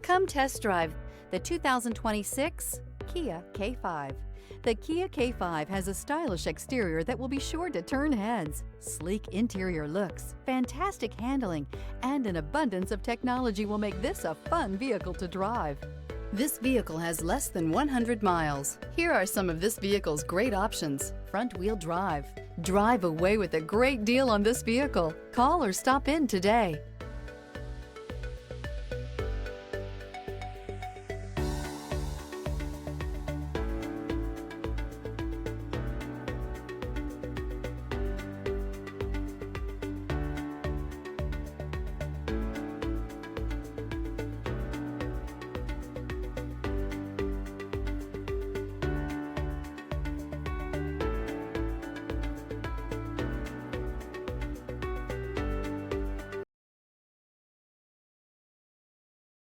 Come test drive the 2026 Kia K5. The Kia K5 has a stylish exterior that will be sure to turn heads. Sleek interior looks, fantastic handling, and an abundance of technology will make this a fun vehicle to drive. This vehicle has less than 100 miles. Here are some of this vehicle's great options: front-wheel drive. Drive away with a great deal on this vehicle. Call or stop in today.